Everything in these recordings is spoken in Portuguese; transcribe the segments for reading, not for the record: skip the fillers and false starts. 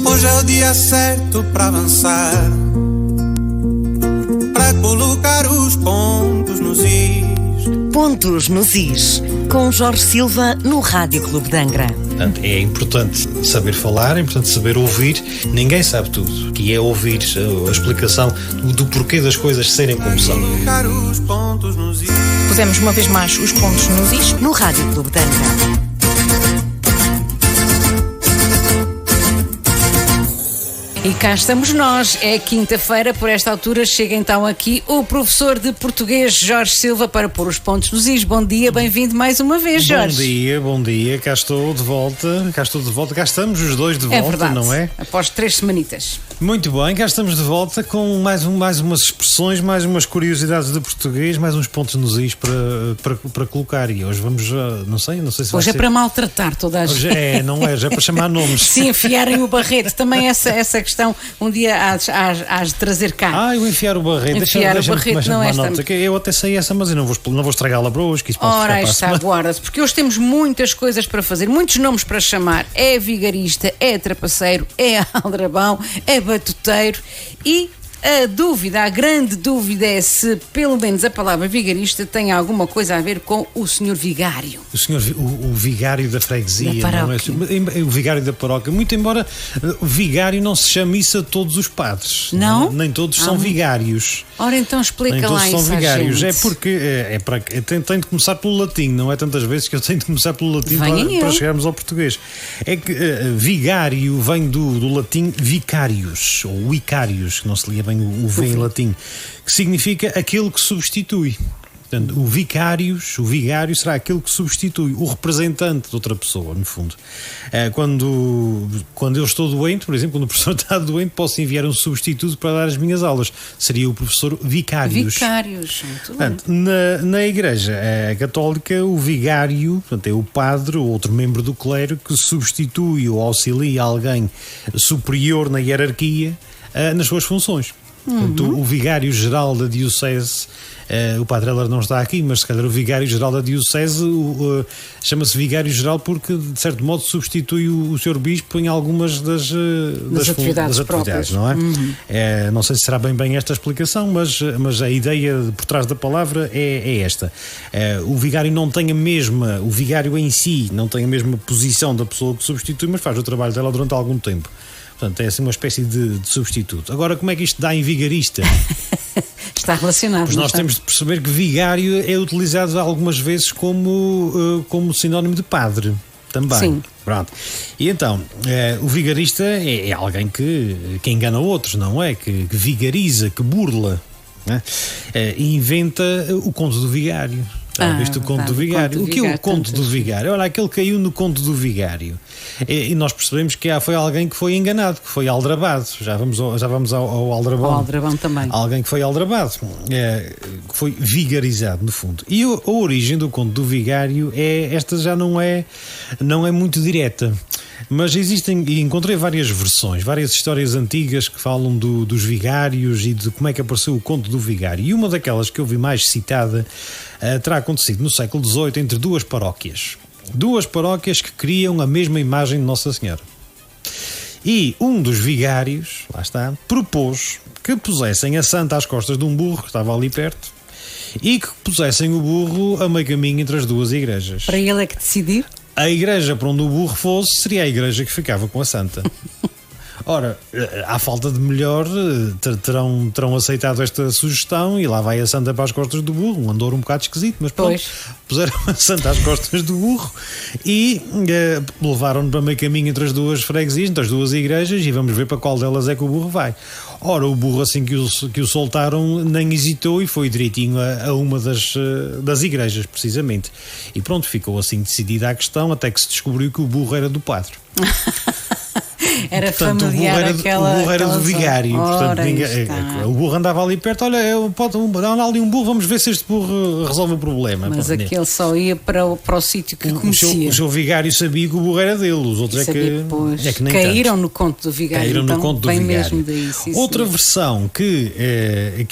Hoje é o dia certo para avançar, para colocar os pontos nos is. Pontos nos is, com Jorge Silva no Rádio Clube de Angra. Portanto, é importante saber falar, é importante saber ouvir. Ninguém sabe tudo, que é ouvir a explicação do porquê das coisas serem como são. Colocar os pontos nos is. Pusemos uma vez mais os pontos nos is. No Rádio Clube de Angra. E cá estamos nós, é quinta-feira, por esta altura chega então aqui o professor de português Jorge Silva para pôr os pontos nos is. Bom dia, bem-vindo mais uma vez, Jorge. Bom dia, cá estou de volta, cá estamos os dois de volta, é verdade, não é? Após 3 semanitas. Muito bem, cá estamos de volta com mais umas expressões, mais umas curiosidades de português, mais uns pontos nos is para colocar. E hoje vamos, não sei se hoje vai é para maltratar toda a gente. Hoje não é para chamar nomes. Se enfiarem o barrete, também essa questão um dia hás de trazer cá. Eu enfiar o barrete. Enfiar o barrete não é esta. Nota, eu até sei essa, mas eu não vou estragá-la para hoje, que isso pode Ora, ficar está, guarda-se, porque hoje temos muitas coisas para fazer, muitos nomes para chamar. É vigarista, é trapaceiro, é aldrabão, é batuteiro e a grande dúvida é se pelo menos a palavra vigarista tem alguma coisa a ver com o senhor vigário. O vigário da freguesia, não é? O vigário da paróquia. Muito embora o vigário não se chame isso a todos os padres. Não? Nem todos são vigários. Ora, então explica Nem lá todos isso são vigários. gente. É porque tem de começar pelo latim, não é tantas vezes que eu tenho de começar pelo latim para chegarmos ao português. É que vigário vem do latim vicarius, ou vicarius, que não se lia bem o V em latim, que significa aquele que substitui. Portanto, o vigário será aquele que substitui o representante de outra pessoa, no fundo. Quando eu estou doente, por exemplo, quando o professor está doente, posso enviar um substituto para dar as minhas aulas. Seria o professor vicários. Vicários, muito portanto, na Igreja Católica, o vigário, portanto, é o padre ou outro membro do clero que substitui ou auxilia alguém superior na hierarquia nas suas funções. Portanto, o vigário-geral da Diocese, o padre Heller não está aqui, mas se calhar o vigário-geral da Diocese chama-se vigário-geral porque, de certo modo, substitui o Sr. Bispo em algumas das atividades, não é? Não sei se será bem esta explicação, mas a ideia por trás da palavra é esta. O vigário o vigário em si não tem a mesma posição da pessoa que substitui, mas faz o trabalho dela durante algum tempo. Portanto, é assim uma espécie de substituto. Agora, como é que isto dá em vigarista? Está relacionado. Pois nós temos de perceber que vigário é utilizado algumas vezes como sinónimo de padre. Também. Sim. Pronto. E então, o vigarista é alguém que engana outros, não é? Que vigariza, que burla. Né? E inventa o conto do vigário. Viste o conto do vigário? O que é o conto do vigário? Olha, aquele caiu no conto do vigário. E nós percebemos que foi alguém que foi enganado, que foi aldrabado. Já vamos ao aldrabão. Ao aldrabão também. Alguém que foi aldrabado, que foi vigarizado, no fundo. E a origem do conto do vigário esta já não é muito direta. Mas encontrei várias versões, várias histórias antigas que falam dos vigários e de como é que apareceu o conto do vigário. E uma daquelas que eu vi mais citada terá acontecido no século XVIII entre duas paróquias. Duas paróquias que criam a mesma imagem de Nossa Senhora. E um dos vigários, lá está, propôs que pusessem a santa às costas de um burro que estava ali perto e que pusessem o burro a meio caminho entre as duas igrejas. Para ele é que decidir? A igreja para onde o burro fosse seria a igreja que ficava com a santa. Ora, à falta de melhor, terão aceitado esta sugestão e lá vai a santa para as costas do burro, um andor um bocado esquisito, mas pronto, puseram a santa às costas do burro e levaram-no para meio caminho entre as duas freguesias, entre as duas igrejas, e vamos ver para qual delas é que o burro vai. Ora, o burro, assim que o soltaram, nem hesitou e foi direitinho a uma das igrejas, precisamente. E pronto, ficou assim decidida a questão, até que se descobriu que o burro era do padre. Era portanto, familiar o burro era do vigário. Portanto, o burro andava ali perto. Olha, dá ali um burro, vamos ver se este burro resolve o problema. Mas aquele só ia para o sítio que conhecia. O seu vigário sabia que o burro era dele. Os outros é que nem caíram tanto. No conto do vigário. Caíram então, no conto do bem vigário. Mesmo daí, sim, outra sim. versão que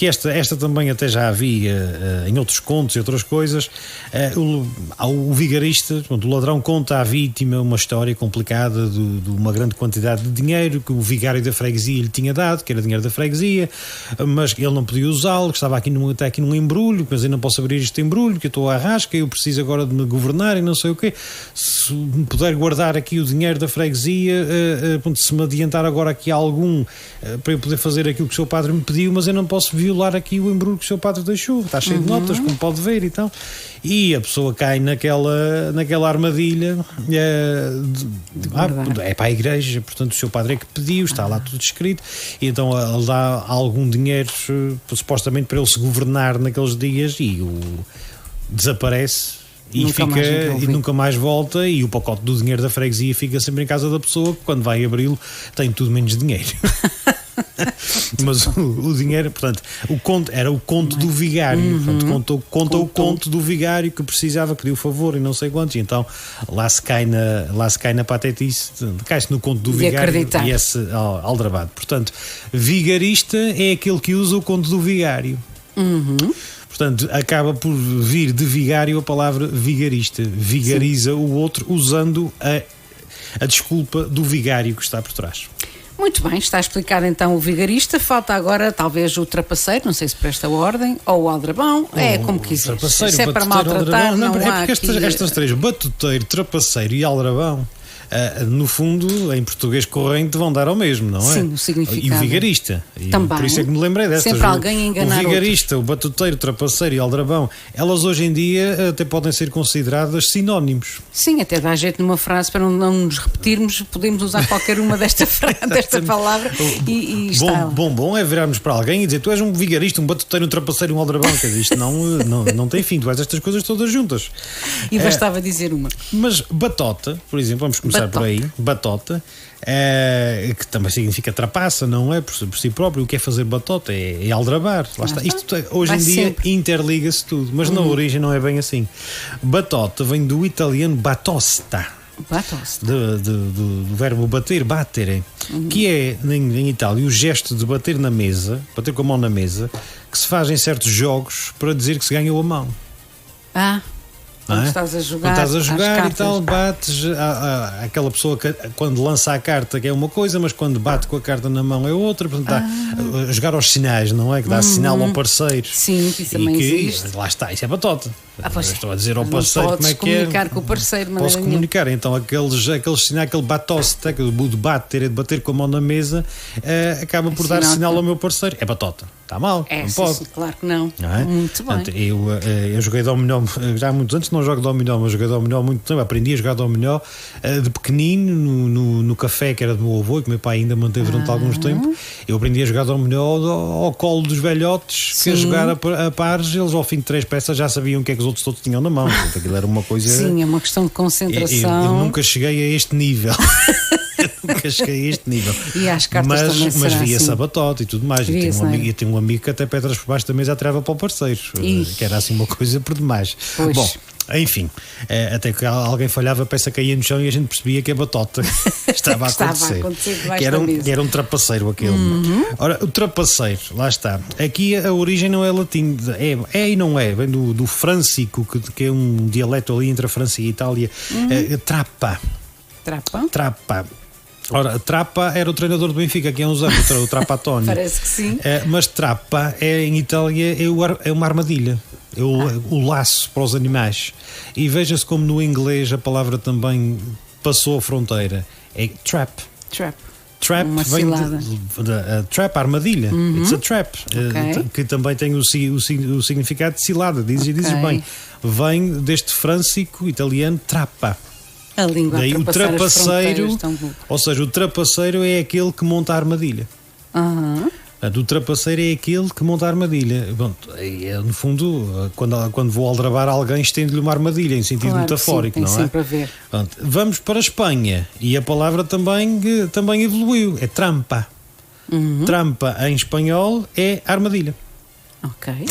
esta também até já havia em outros contos e outras coisas. O vigarista, o ladrão, conta à vítima uma história complicada de uma grande quantidade de de dinheiro que o vigário da freguesia lhe tinha dado, que era dinheiro da freguesia, mas ele não podia usá-lo, que estava até aqui num embrulho, mas eu não posso abrir este embrulho, que eu estou à rasca, eu preciso agora de me governar e não sei o quê. Se me puder guardar aqui o dinheiro da freguesia, se me adiantar agora aqui algum para eu poder fazer aquilo que o seu padre me pediu, mas eu não posso violar aqui o embrulho que o seu padre deixou. Está cheio de notas, como pode ver, então. E a pessoa cai naquela armadilha. É para a igreja, portanto o seu padre é que pediu, está lá tudo escrito, e então ele dá algum dinheiro supostamente para ele se governar naqueles dias, e desaparece. E nunca mais volta, e o pacote do dinheiro da freguesia fica sempre em casa da pessoa, que quando vai abri-lo tem tudo menos dinheiro. Mas o dinheiro, portanto, era o conto do vigário. Portanto, conta o conto do vigário que precisava, que deu favor e não sei quantos. E então lá se cai na patetice, cai-se no conto do vigário e esse aldrabado. Portanto, vigarista é aquele que usa o conto do vigário. Portanto, acaba por vir de vigário a palavra vigarista. Vigariza o outro usando a desculpa do vigário que está por trás. Muito bem, está explicado então o vigarista. Falta agora talvez o trapaceiro, não sei se presta ordem, ou o aldrabão, como quiser. Se é para maltratar, não há porque estas três, batuteiro, trapaceiro e aldrabão, no fundo, em português corrente, vão dar ao mesmo, não é? Sim, o significado. E o vigarista. Também. Por isso é que me lembrei destas. Sempre alguém enganar o vigarista, o batuteiro, o trapaceiro e o aldrabão, elas hoje em dia até podem ser consideradas sinónimos. Sim, até dá jeito numa frase, para não nos repetirmos, podemos usar qualquer uma desta palavra e está. Bom é virarmos para alguém e dizer: tu és um vigarista, um batuteiro, um trapaceiro, um aldrabão. Quer dizer, isto não tem fim, tu és estas coisas todas juntas. E bastava dizer uma. Mas batota, por exemplo, vamos começar por aí, batota, que também significa trapaça, não é? Por si próprio. O que é fazer batota? É aldrabar. Lá está. Isto hoje em dia interliga-se tudo, mas na origem não é bem assim. Batota vem do italiano batosta. Do verbo bater, battere, que é em Itália o gesto de bater na mesa, bater com a mão na mesa, que se faz em certos jogos para dizer que se ganhou a mão. Quando estás a jogar e tal, bates aquela pessoa que quando lança a carta que é uma coisa, mas quando bate com a carta na mão é outra. Portanto, a jogar aos sinais, não é? Que dá sinal ao parceiro. Sim, isso também existe. Lá está, isso é batota. Estou a dizer ao não parceiro como é que é. Podes comunicar com o parceiro. Posso comunicar, então aquele sinal, aquele batosta, o de bater com a mão na mesa, acaba por dar sinal ao meu parceiro. É batota. Está mal, não pode. Sim, claro que não. É? Muito bem. Portanto, eu joguei dominó já há muitos anos, não jogo dominó, mas joguei dominó há muito tempo. Aprendi a jogar dominó de pequenino no café que era do meu avô e que meu pai ainda manteve durante alguns tempos. Eu aprendi a jogar dominó ao colo dos velhotes, que a jogar a pares, eles ao fim de 3 peças já sabiam o que é que os outros todos tinham na mão. Portanto, aquilo era uma coisa. Sim, é uma questão de concentração. Eu nunca cheguei a este nível. Nunca cheguei a este nível. E às cartas também mas via-se assim. A batota e tudo mais. Eu tenho um amigo que até pedras por baixo da mesa atirava para o parceiro, que era assim uma coisa por demais. Pois. Bom, enfim, até que alguém falhava, a peça caía no chão e a gente percebia que a batota estava a acontecer. Que era um trapaceiro aquele. Ora, o trapaceiro, lá está. Aqui a origem não é latim, é e não é. Vem do frâncico, que é um dialeto ali entre a França e a Itália. Trappa. Ora, Trappa era o treinador do Benfica aqui há uns anos, o Trapattoni. Parece que sim. Mas Trappa em Itália é uma armadilha, é o laço para os animais. E veja-se como no inglês a palavra também passou a fronteira. É trap. Trap vem de trap, armadilha. It's a trap. Que também tem o significado de cilada, dizes bem. Vem deste frâncico italiano trappa. A língua daí o trapaceiro, ou seja, o trapaceiro é aquele que monta a armadilha. O trapaceiro é aquele que monta a armadilha. Bom, no fundo, quando vou aldrabar alguém, estendo-lhe uma armadilha em sentido metafórico, sim, não é? Sempre a ver. Pronto, vamos para a Espanha e a palavra também evoluiu. É trampa. Trampa em espanhol é armadilha.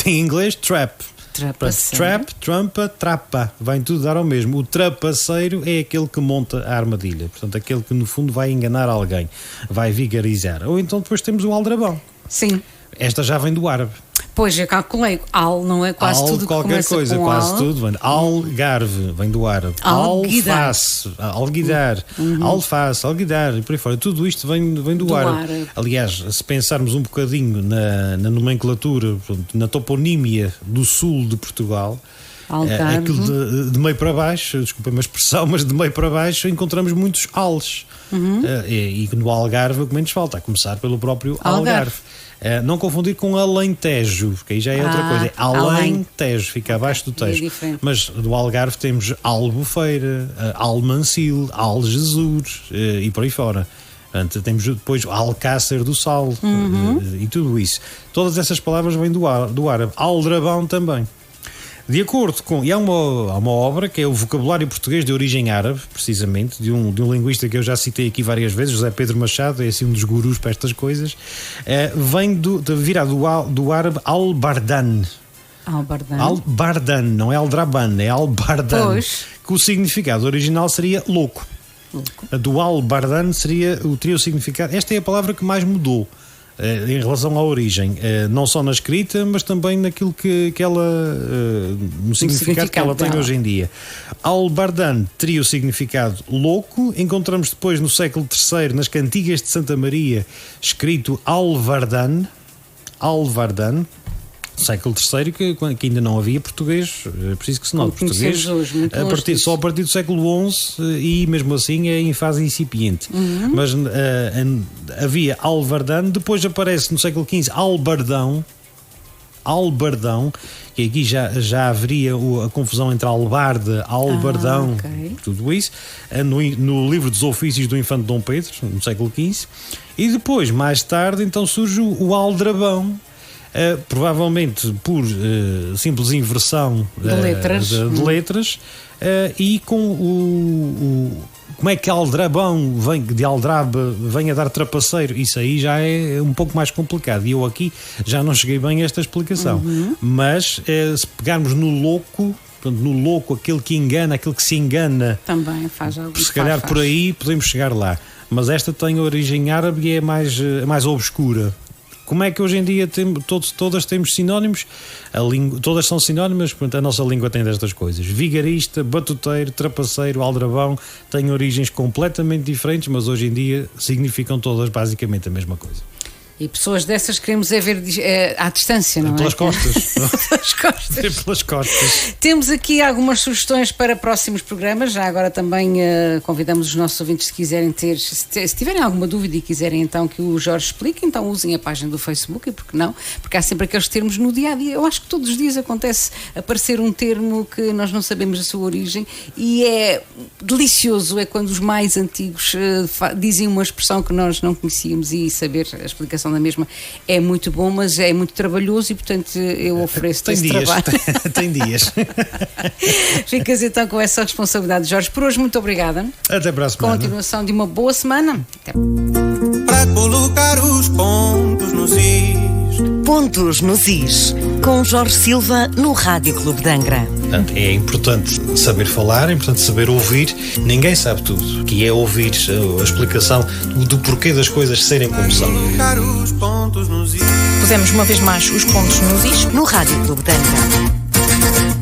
Em inglês, trap. Trap, trampa, trapa, vem tudo dar ao mesmo. O trapaceiro é aquele que monta a armadilha, portanto, aquele que no fundo vai enganar alguém, vai vigarizar. Ou então depois temos o aldrabão. Sim. Esta já vem do árabe. Pois, eu calculei. Al não é quase tudo que qualquer começa coisa, com quase al. tudo. Vem. Algarve, vem do árabe. Alguidar. Alface, alguidar. Alface, alguidar e por aí fora. Tudo isto vem do árabe. Aliás, se pensarmos um bocadinho na nomenclatura, na toponímia do sul de Portugal, aquilo de meio para baixo, desculpem a expressão, mas de meio para baixo encontramos muitos ales. E no Algarve, o que menos falta, a começar pelo próprio Algarve. Não confundir com Alentejo, porque aí já é outra coisa. É Alentejo, fica abaixo do Tejo. Mas do Algarve temos Albufeira, Almancil, Algesur e por aí fora. Portanto, temos depois Alcácer do Sal e tudo isso. Todas essas palavras vêm do árabe. Aldrabão também. De acordo com... E há uma obra que é o Vocabulário Português de Origem Árabe, precisamente, de um linguista que eu já citei aqui várias vezes, José Pedro Machado, é assim um dos gurus para estas coisas. Vem virado do árabe Al-Bardan. Al-Bardan, não é Aldraban, é Al-Bardan. Pois. Que o significado original seria louco. Do Al-Bardan teria o significado... Esta é a palavra que mais mudou em relação à origem, não só na escrita, mas também naquilo que ela, no significado que ela tem hoje em dia. Al-Bardan teria o significado louco. Encontramos depois no século III, nas Cantigas de Santa Maria, escrito Al-Vardan, século III, que ainda não havia português, é preciso que se note português só a partir do século XI, e mesmo assim é em fase incipiente. Mas havia Alvardan, depois aparece no século XV Albardão, que aqui já haveria a confusão entre albarda, albardão, tudo isso, no livro dos ofícios do Infante Dom Pedro, no século XV, e depois, mais tarde, então surge o aldrabão, provavelmente por simples inversão de letras, e com como é que aldrabão de aldraba vem a dar trapaceiro, isso aí já é um pouco mais complicado e eu aqui já não cheguei bem a esta explicação, mas se pegarmos no louco, aquele que engana, aquele que se engana, também faz algo. Se calhar por aí podemos chegar lá, mas esta tem origem árabe e é mais obscura. Como é que hoje em dia todas temos sinónimos? Todas são sinónimas, portanto a nossa língua tem destas coisas. Vigarista, batuteiro, trapaceiro, aldrabão, têm origens completamente diferentes, mas hoje em dia significam todas basicamente a mesma coisa. E pessoas dessas queremos ver à distância, não é? Pelas costas. Pelas costas. Temos aqui algumas sugestões para próximos programas. Já agora também convidamos os nossos ouvintes, se quiserem se tiverem alguma dúvida e quiserem então que o Jorge explique, então usem a página do Facebook, e porque não? Porque há sempre aqueles termos no dia-a-dia. Eu acho que todos os dias acontece aparecer um termo que nós não sabemos a sua origem, e é delicioso, é quando os mais antigos dizem uma expressão que nós não conhecíamos, e saber a explicação da mesma é muito bom, mas é muito trabalhoso, e portanto eu ofereço esse trabalho. Tem dias. Ficas então com essa responsabilidade, Jorge. Por hoje, muito obrigada. Até para a semana. Continuação de uma boa semana. Até. Para colocar os pontos nos is. Pontos nos is, com Jorge Silva no Rádio Clube de Angra. Portanto, é importante saber falar, é importante saber ouvir. Ninguém sabe tudo, que é ouvir a explicação do porquê das coisas serem como são. Colocar os pontos nos is. Pusemos uma vez mais os pontos nos is no Rádio Clube de Angra.